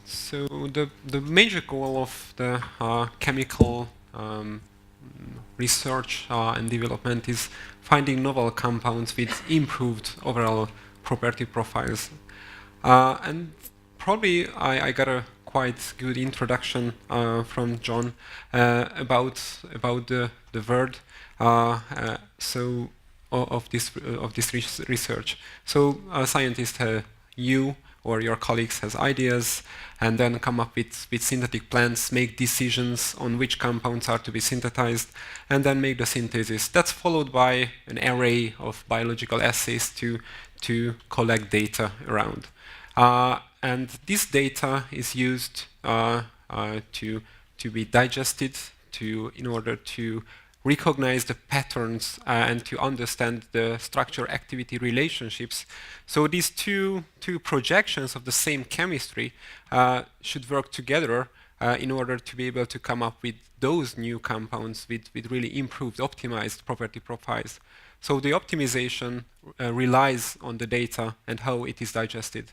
So the major goal of the chemical research and development is finding novel compounds with improved overall property profiles. And probably I got a quite good introduction from John about the word of this research. So scientists, you or your colleagues has ideas and then come up with synthetic plans, make decisions on which compounds are to be synthesized, and then make the synthesis. That's followed by an array of biological assays to collect data around. And this data is used to be digested in order to recognize the patterns and to understand the structure-activity relationships. So these two projections of the same chemistry should work together in order to be able to come up with those new compounds with really improved, optimized property profiles. So the optimization relies on the data and how it is digested.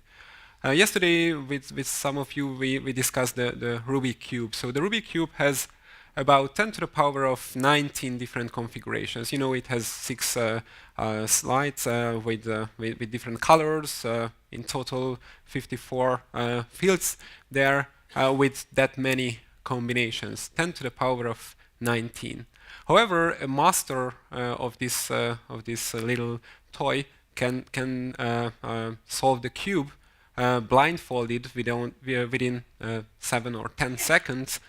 Yesterday, with some of you, we discussed the Rubik cube. So the Rubik cube has about 10 to the power of 19 different configurations. You know, it has 6 slides with different colors. In total, 54 fields there with that many combinations, 10 to the power of 19. However, a master of this little toy can solve the cube blindfolded within 7 or 10 seconds.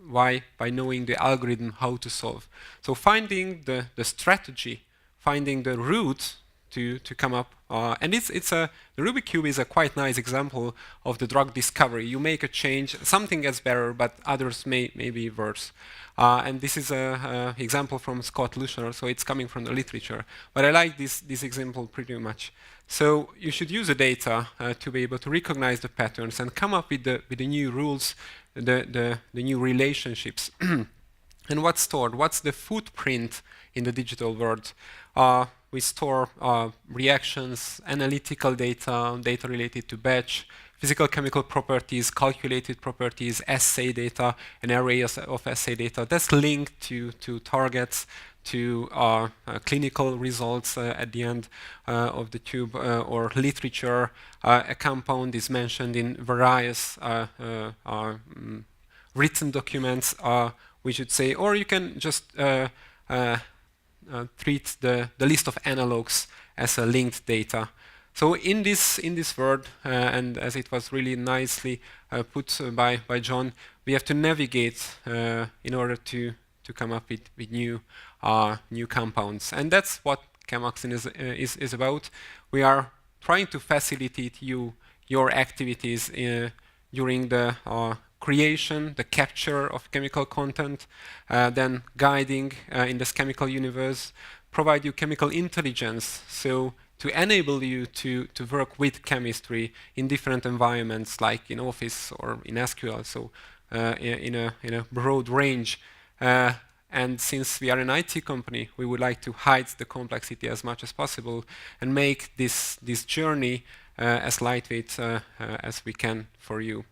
Why? By knowing the algorithm how to solve. So finding the strategy, finding the route to come up, and the Rubik cube is a quite nice example of the drug discovery. You make a change, something gets better, but others may be worse. And this is an example from Scott Lushner, so it's coming from the literature. But I like this example pretty much. So you should use the data to be able to recognize the patterns and come up with the new rules, the new relationships. And what's stored? What's the footprint in the digital world? We store reactions, analytical data, data related to batch, physical chemical properties, calculated properties, assay data, an array of assay data that's linked to targets, to clinical results at the end of the tube, or literature. A compound is mentioned in various written documents, we should say, or you can just treat the list of analogs as a linked data. So in this word, and as it was really nicely put by John, we have to navigate in order to come up with new compounds, and that's what ChemAxon is about. We are trying to facilitate your activities during the creation, the capture of chemical content, then guiding in this chemical universe, provide you chemical intelligence, so to enable you to work with chemistry in different environments, like in Office or in SQL, so in a broad range. And since we are an IT company, we would like to hide the complexity as much as possible and make this journey as lightweight as we can for you.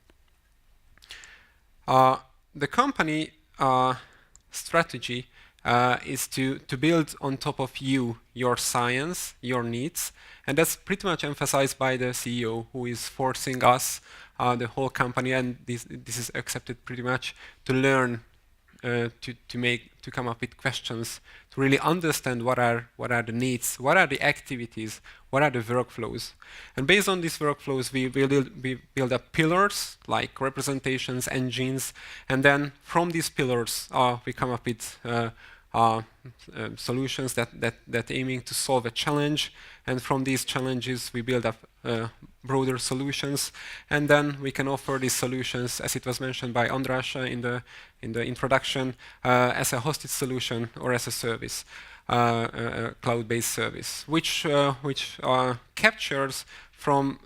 The company strategy is to build on top of your science, your needs, and that's pretty much emphasized by the CEO, who is forcing us, the whole company, and this is accepted pretty much, to learn, to come up with questions, to really understand what are the needs, what are the activities, what are the workflows. And based on these workflows, we build up pillars like representations, engines, and then from these pillars we come up with solutions that aiming to solve a challenge, and from these challenges we build up broader solutions, and then we can offer these solutions, as it was mentioned by András in the introduction, as a hosted solution or as a service, a cloud-based service, which captures from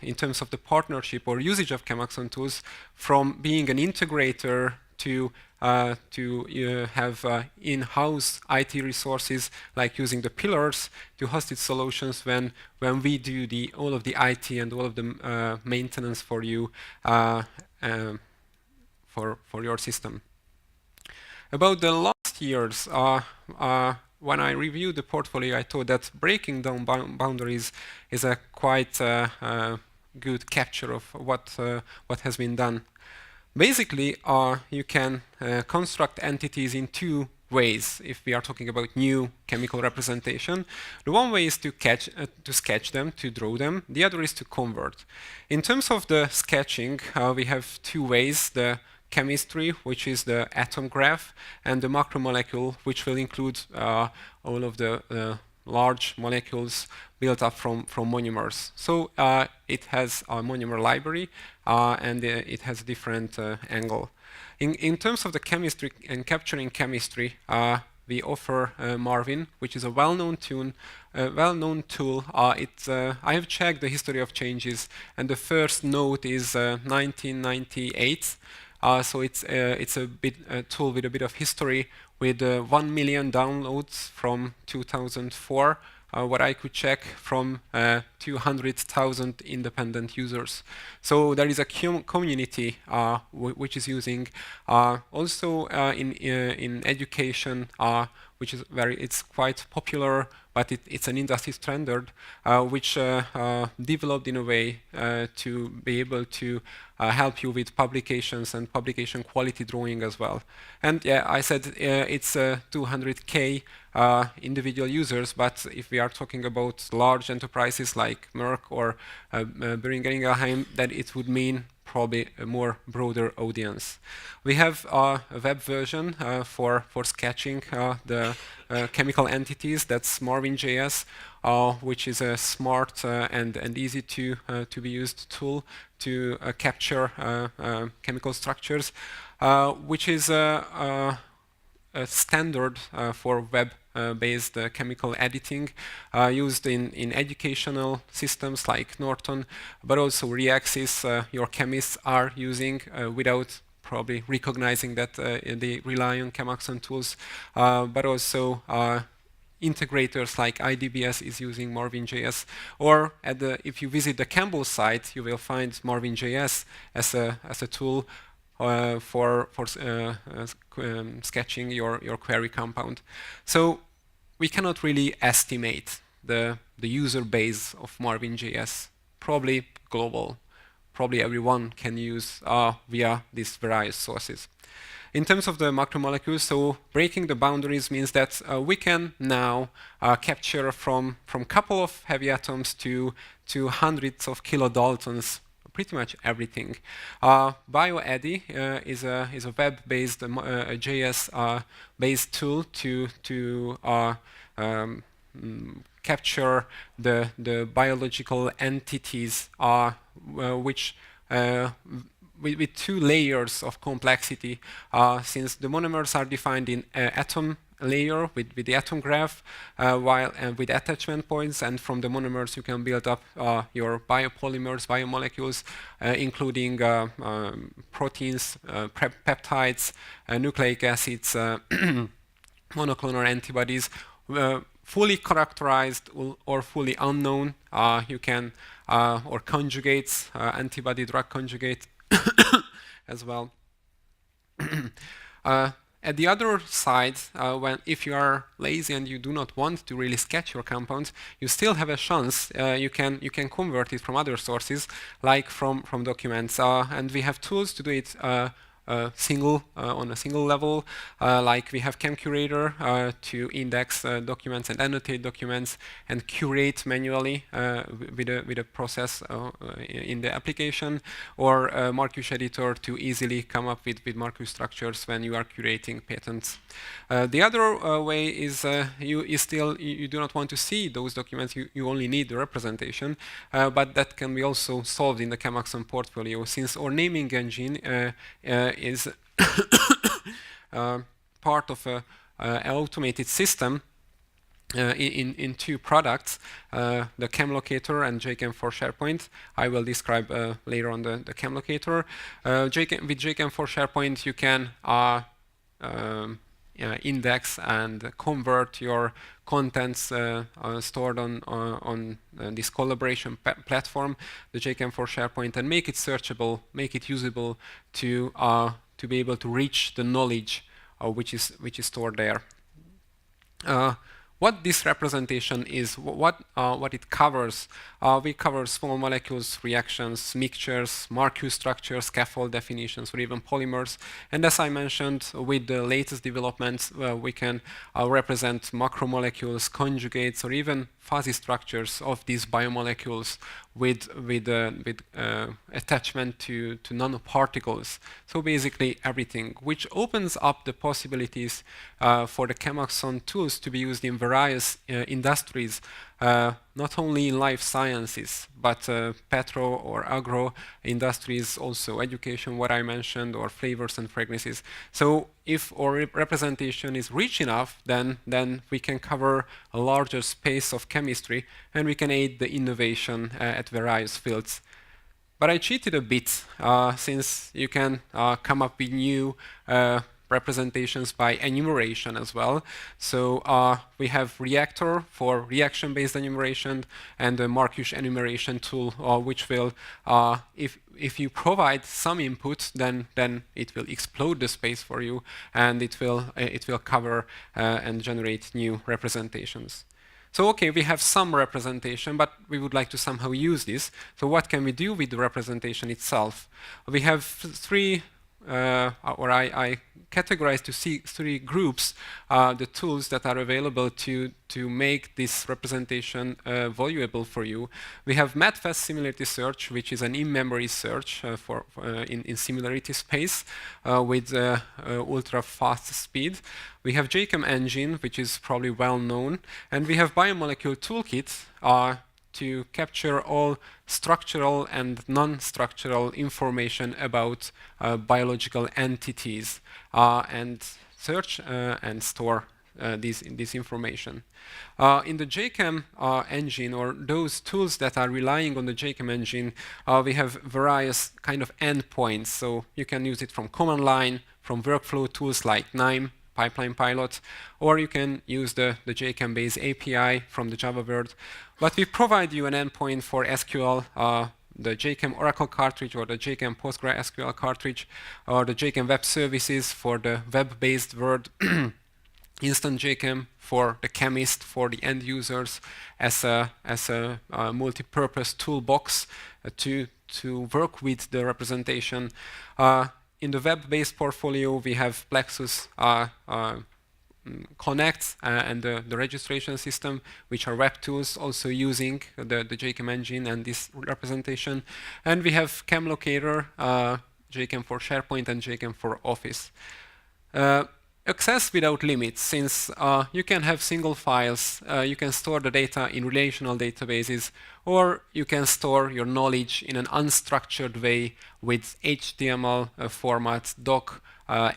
in terms of the partnership or usage of ChemAxon tools, from being an integrator to have in-house IT resources, like using the pillars to hosted solutions when we do all of the IT and all of the maintenance for you for your system. About the last years, when I reviewed the portfolio, I thought that breaking down boundaries is a quite good capture of what has been done. Basically, you can construct entities in two ways if we are talking about new chemical representation. The one way is to sketch them, to draw them. The other is to convert. In terms of the sketching, we have two ways: the chemistry, which is the atom graph, and the macromolecule, which will include all of the large molecules built up from monomers. So it has a monomer library, and it has a different angle. In terms of the chemistry and capturing chemistry, we offer Marvin, which is a well-known tool. I have checked the history of changes, and the first node is 1998. So it's a tool with a bit of history, with 1 million downloads from 2004. What I could check from 200,000 independent users. So there is a community which is using. Also in education, which is it's quite popular, but it's an industry standard which developed in a way to be able to help you with publications and publication quality drawing as well. And yeah, I said it's 200K individual users, but if we are talking about large enterprises like Merck or Boehringer Ingelheim, then it would mean probably a more broader audience. We have a web version for sketching the chemical entities. That's Marvin.js, which is a smart and easy to be used tool to capture chemical structures, which is a standard for web-based chemical editing used in educational systems like Norton, but also Reaxys your chemists are using without probably recognizing that they rely on ChemAxon tools, but also integrators like IDBS is using Marvin.js, or if you visit the Campbell site, you will find Marvin.js as a tool for sketching your query compound. So we cannot really estimate the user base of Marvin.js. Probably global. Probably everyone can use via these various sources. In terms of the macromolecules, so breaking the boundaries means that we can now capture from couple of heavy atoms to hundreds of kilodaltons, pretty much everything. BioEddy is a web-based JS-based tool to capture the biological entities which with two layers of complexity, since the monomers are defined in atom layer with the atom graph, while with attachment points, and from the monomers you can build up your biopolymers, biomolecules, including proteins, peptides, nucleic acids, monoclonal antibodies, fully characterized or fully unknown. You can or conjugates, antibody drug conjugate as well. At the other side, if you are lazy and you do not want to really sketch your compounds, you still have a chance. You can convert it from other sources, like from documents, and we have tools to do it on a single level, like we have ChemCurator to index documents and annotate documents and curate manually with a process in the application, or Marcus Editor to easily come up with Marcus structures when you are curating patents. The other way is you do not want to see those documents, you only need the representation, but that can be also solved in the ChemAxon portfolio, since our naming engine is part of an automated system in two products, the ChemLocator and JChem for SharePoint. I will describe later on the ChemLocator. With JChem for SharePoint, you can index and convert your contents stored on this collaboration platform, the JChem for SharePoint, and make it searchable, make it usable to be able to reach the knowledge which is stored there. What this representation is, what it covers. We cover small molecules, reactions, mixtures, molecule structures, scaffold definitions, or even polymers. And as I mentioned, with the latest developments, we can represent macromolecules, conjugates, or even fuzzy structures of these biomolecules with attachment to nanoparticles. So basically everything, which opens up the possibilities for the ChemAxon tools to be used in various industries, not only in life sciences, but petro or agro industries, also education, what I mentioned, or flavors and fragrances. So if our representation is rich enough, then we can cover a larger space of chemistry, and we can aid the innovation at various fields. But I cheated a bit, since you can come up with new representations by enumeration as well. So we have Reactor for reaction-based enumeration, and the Marcus enumeration tool, which will, if you provide some input, then it will explode the space for you, and it will cover and generate new representations. So okay, we have some representation, but we would like to somehow use this. So what can we do with the representation itself? We have three, or I categorized to see three groups, the tools that are available to make this representation valuable for you. We have MATFAST similarity search, which is an in-memory search in similarity space with ultra-fast speed. We have JChem engine, which is probably well known, and we have Biomolecule toolkit to capture all structural and non-structural information about biological entities and search and store this information. In the JChem engine, or those tools that are relying on the JChem engine, we have various kind of endpoints. So you can use it from command line, from workflow tools like KNIME, Pipeline Pilot, or you can use the JChem-based API from the Java world. But we provide you an endpoint for SQL, the JChem Oracle cartridge, or the JChem PostgreSQL cartridge, or the JChem Web Services for the web-based world, Instant JChem for the chemist, for the end users, as a multi-purpose toolbox to work with the representation. In the web-based portfolio, we have Plexus Connect and the registration system, which are web tools also using the JChem engine and this representation. And we have ChemLocator, JChem for SharePoint, and JChem for Office. Access without limits, since you can have single files, you can store the data in relational databases, or you can store your knowledge in an unstructured way with HTML formats, doc,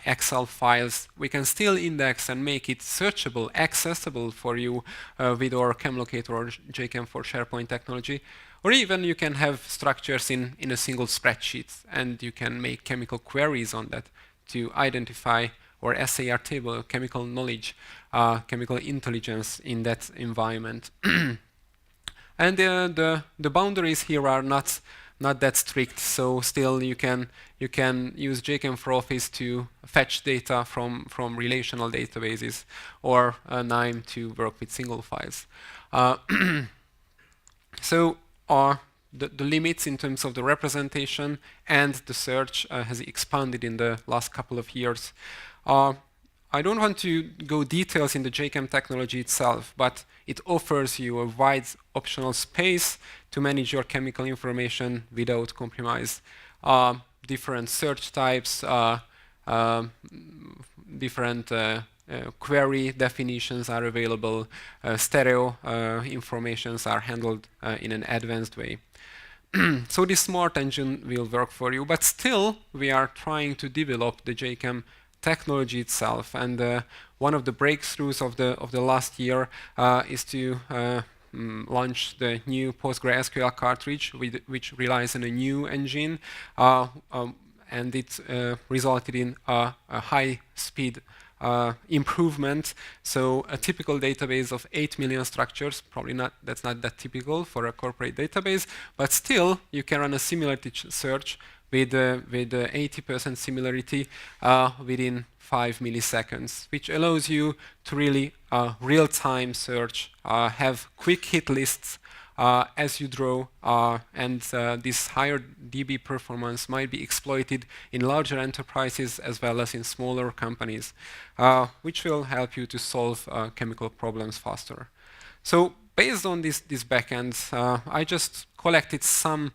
Excel files. We can still index and make it searchable, accessible for you with our ChemLocator or JChem for SharePoint technology. Or even you can have structures in a single spreadsheet, and you can make chemical queries on that to identify or SAR table, chemical knowledge, chemical intelligence in that environment. And the boundaries here are not that strict, so still you can use JChem for Office to fetch data from relational databases, or KNIME to work with single files. So the limits in terms of the representation and the search has expanded in the last couple of years. I don't want to go details in the JChem technology itself, but it offers you a wide optional space to manage your chemical information without compromise. Different search types, different query definitions are available, stereo informations are handled in an advanced way. So this smart engine will work for you, but still we are trying to develop the JChem technology itself. And one of the breakthroughs of the last year is to launch the new PostgreSQL cartridge, which relies on a new engine, and it resulted in a high-speed improvement. So a typical database of 8 million structures, probably not, that's not that typical for a corporate database, but still you can run a similarity search with 80% similarity within 5 milliseconds, which allows you to really real-time search, have quick hit lists as you draw, and this higher DB performance might be exploited in larger enterprises as well as in smaller companies, which will help you to solve chemical problems faster. So based on this backend, I just collected some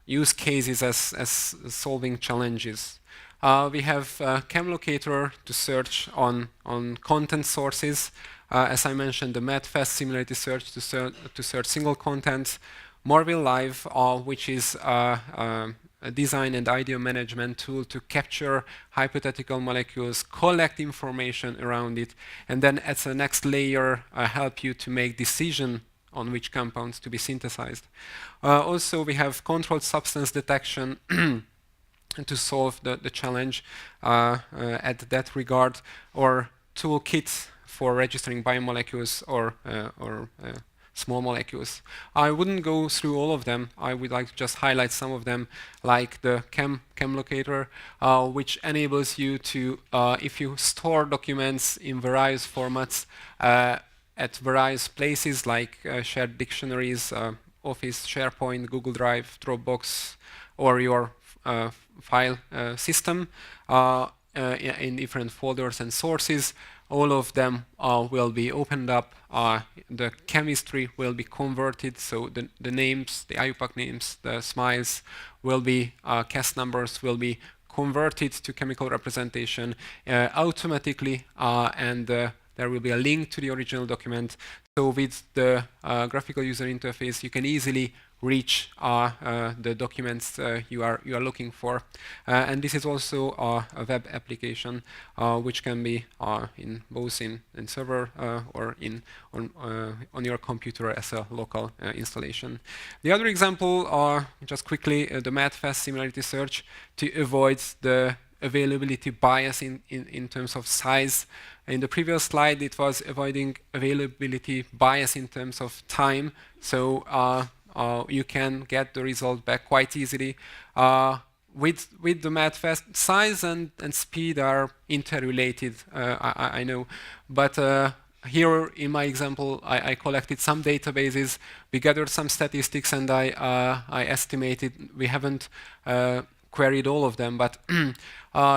use cases as solving challenges. We have ChemLocator to search on content sources. As I mentioned, the MedFast similarity search to search single content. Morville Live, which is a design and idea management tool to capture hypothetical molecules, collect information around it, and then as the next layer, help you to make decision on which compounds to be synthesized. Also, we have controlled substance detection to solve the challenge at that regard, or toolkit for registering biomolecules or small molecules. I wouldn't go through all of them. I would like to just highlight some of them, like the ChemLocator, which enables you to, if you store documents in various formats at various places, like shared dictionaries, Office, SharePoint, Google Drive, Dropbox, or your file system in different folders and sources, all of them will be opened up. The chemistry will be converted, so the names, the IUPAC names, the SMILES will be, CAS numbers will be converted to chemical representation automatically, and there will be a link to the original document. So with the graphical user interface, you can easily reach the documents you are looking for, and this is also a web application which can be in both in server or on your computer as a local installation. The other example, just quickly, the MedFast similarity search to avoid the availability bias in terms of size. In the previous slide, it was avoiding availability bias in terms of time. So you can get the result back quite easily. With the MedFast, size and speed are interrelated, I know. But here in my example, I collected some databases, we gathered some statistics, and I estimated, we haven't queried all of them, but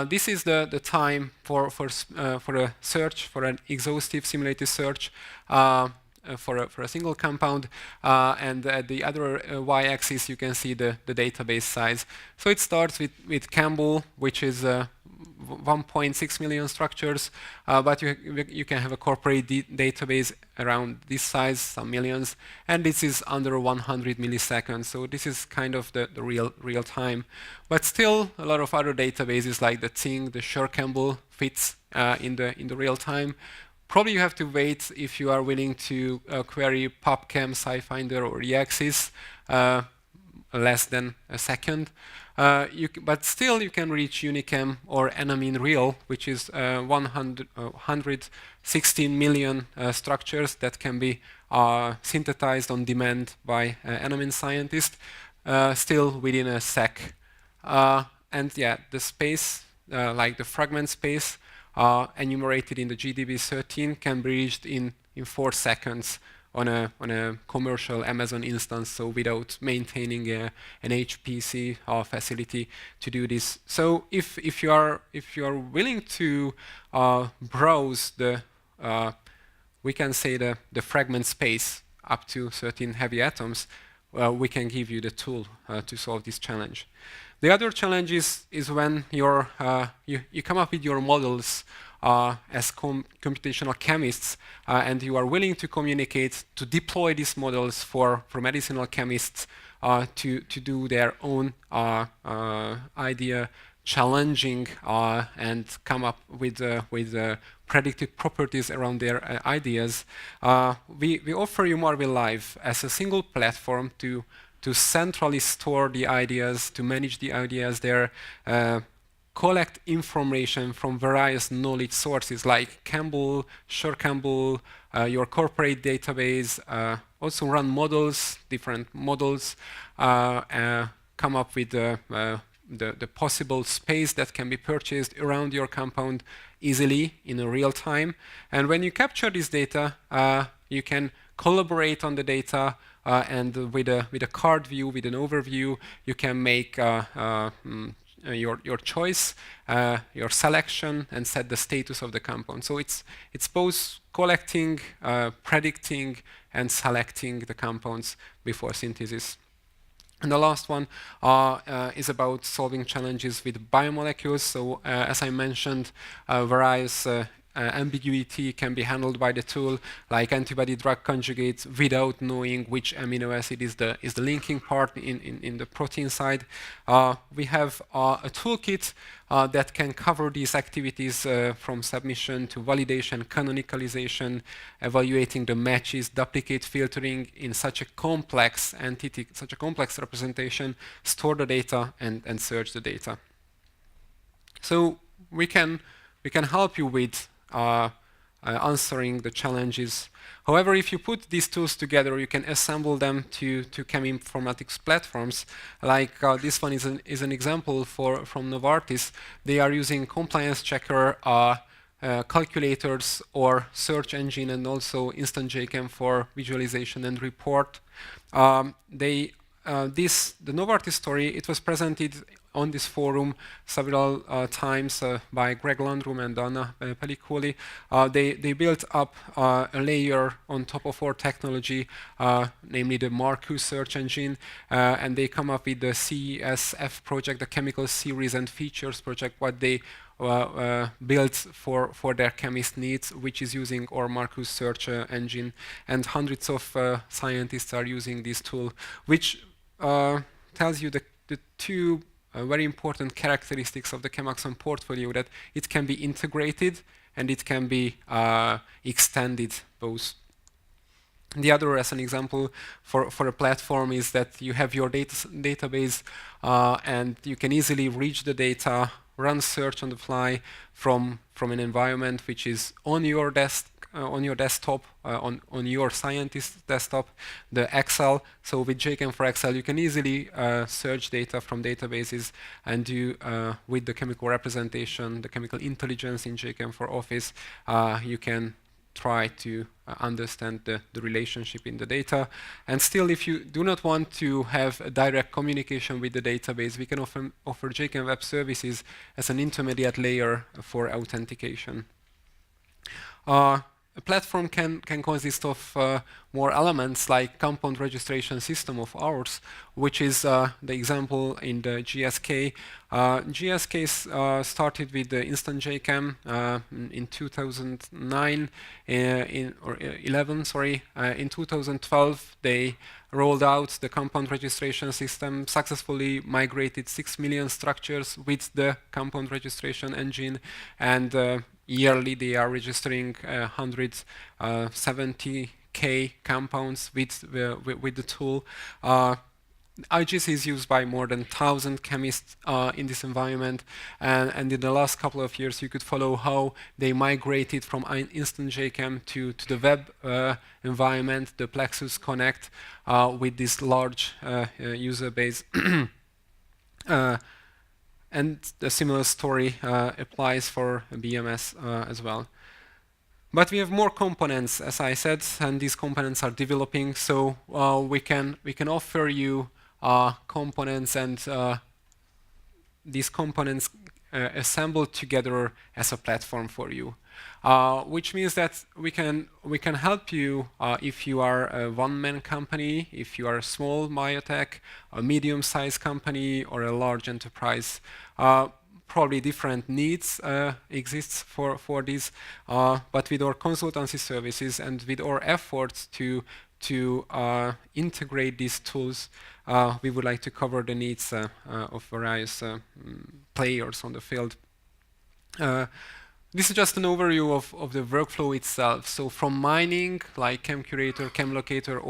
this is the time for a search, for an exhaustive simulated search for a single compound, and at the other y-axis you can see the database size. So it starts with Campbell, which is 1.6 million structures, but you can have a corporate database around this size, some millions, and this is under 100 milliseconds. So this is kind of the real time. But still, a lot of other databases like the Ting, the Sure Campbell fits in the real time. Probably you have to wait if you are willing to query PubChem, SciFinder, or EAxis, less than a second. But still you can reach Unichem or Enamine Real, which is 116 million structures that can be synthesized on demand by Enamine scientists, still within a sec. And yeah, the space, like the fragment space, enumerated in the GDB13 can be reached in 4 seconds on a commercial Amazon instance, so without maintaining an HPC facility to do this. So if you are willing to browse the we can say the fragment space up to 13 heavy atoms, we can give you the tool to solve this challenge. The other challenge is when you come up with your models as computational chemists, and you are willing to communicate, to deploy these models for medicinal chemists to do their own idea challenging and come up with predictive properties around their ideas, we offer you Marvin Live as a single platform to centrally store the ideas, to manage the ideas there, collect information from various knowledge sources like Campbell, Sure Campbell, your corporate database, also run models, different models, come up with the possible space that can be purchased around your compound easily in a real time. And when you capture this data, you can collaborate on the data, and with a card view, with an overview, you can make your choice, your selection, and set the status of the compound. So it's both collecting, predicting, and selecting the compounds before synthesis. And the last one is about solving challenges with biomolecules. So as I mentioned, various ambiguity can be handled by the tool, like antibody-drug conjugates, without knowing which amino acid is the linking part in the protein side. We have a toolkit that can cover these activities from submission to validation, canonicalization, evaluating the matches, duplicate filtering in such a complex entity, such a complex representation, store the data and search the data. So we can help you with answering the challenges. However, if you put these tools together, you can assemble them to Cheminformatics platforms. Like this one is an example from Novartis. They are using compliance checker, calculators, or search engine, and also instant JChem for visualization and report. The Novartis story, it was presented on this forum several times by Greg Landrum and Anna Pelliculi. They built up a layer on top of our technology, namely the Marcus search engine, and they come up with the CSF project, the Chemical Series and Features project, what they built for their chemist needs, which is using our Marcus search engine, and hundreds of scientists are using this tool, which tells you the two very important characteristics of the ChemAxon portfolio, that it can be integrated and it can be extended both. The other, as an example, for a platform is that you have your database and you can easily reach the data, run search on the fly from an environment which is on your desk, on your desktop, on your scientist desktop, the Excel. So with JChem for Excel, you can easily search data from databases and do with the chemical representation, the chemical intelligence in JChem for Office, you can try to understand the relationship in the data. And still, if you do not want to have a direct communication with the database, we can offer JChem Web Services as an intermediate layer for authentication. A platform can consist of more elements, like compound registration system of ours, which is the example in the GSK. GSK started with the instant JChem in 2009, or 11, sorry. In 2012, they rolled out the compound registration system, successfully migrated 6 million structures with the compound registration engine, and yearly they are registering 170K compounds with the tool. IGC is used by more than 1,000 chemists in this environment, and in the last couple of years you could follow how they migrated from instant JChem to the web environment, the Plexus Connect, with this large user base. And a similar story applies for BMS as well. But we have more components, as I said, and these components are developing. So we can offer you components, and these components assembled together as a platform for you, which means that we can help you if you are a one-man company, if you are a small biotech, a medium-sized company, or a large enterprise. Probably different needs exists for this, but with our consultancy services and with our efforts to to integrate these tools, we would like to cover the needs of various players on the field. This is just an overview of the workflow itself. So from mining, like ChemCurator, ChemLocator,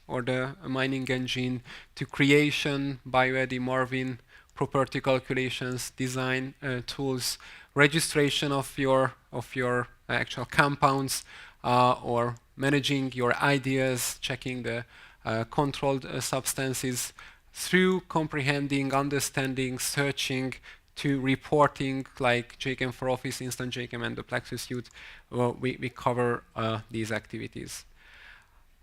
or the mining engine, to creation, BioEddy, Marvin, property calculations, design tools, registration of your actual compounds, or managing your ideas, checking the controlled substances, through comprehending, understanding, searching, to reporting, like JChem for Office, Instant JChem, and the Plexus Suite. We cover these activities.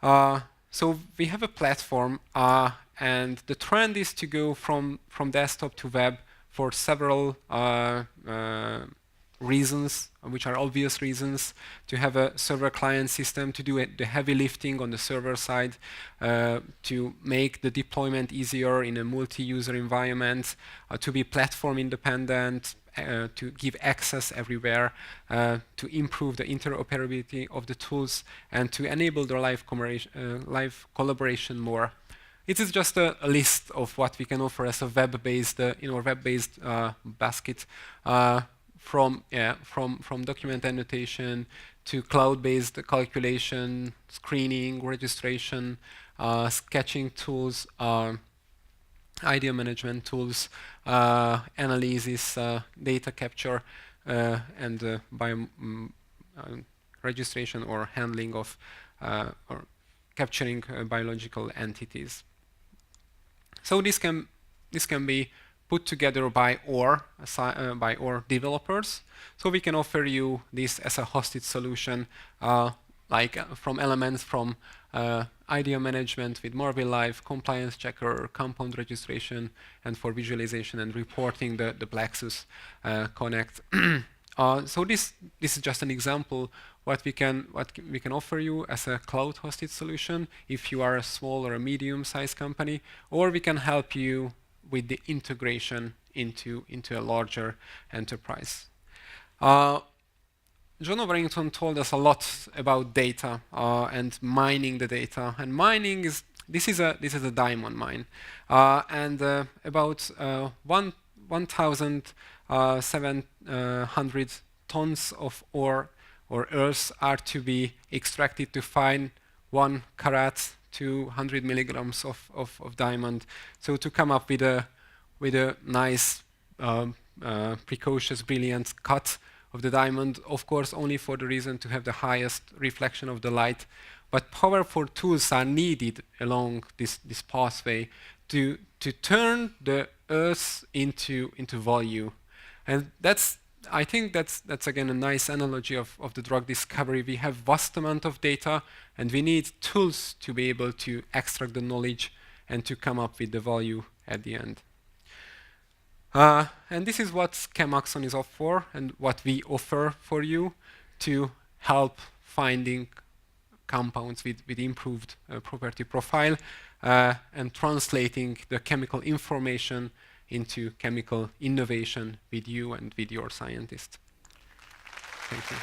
So we have a platform, and the trend is to go from desktop to web for several reasons, which are obvious reasons, to have a server-client system, to do the heavy lifting on the server side, to make the deployment easier in a multi-user environment, to be platform independent, to give access everywhere, to improve the interoperability of the tools, and to enable the live collaboration more. It is just a list of what we can offer as a web-based, web-based basket. From document annotation to cloud-based calculation, screening, registration, sketching tools, idea management tools, analysis, data capture, and registration or handling of or capturing biological entities. So this can be put together by OR developers. So we can offer you this as a hosted solution, from elements from idea management with Marvin Live, compliance checker, compound registration, and for visualization and reporting the Plexus Connect. So this is just an example what we can offer you as a cloud-hosted solution if you are a small or a medium-sized company, or we can help you with the integration into a larger enterprise. John Overington told us a lot about data and mining the data. And mining this is a diamond mine, and about 1,700 tons of ore or earth are to be extracted to find 1 carat, 200 milligrams of diamond. So to come up with a nice, precocious, brilliant cut of the diamond, of course, only for the reason to have the highest reflection of the light. But powerful tools are needed along this pathway to turn the earth into value. And I think that's again a nice analogy of the drug discovery. We have vast amount of data, and we need tools to be able to extract the knowledge and to come up with the value at the end. And this is what ChemAxon is off for, and what we offer for you to help finding compounds with improved property profile and translating the chemical information into chemical innovation with you and with your scientists. Thank you.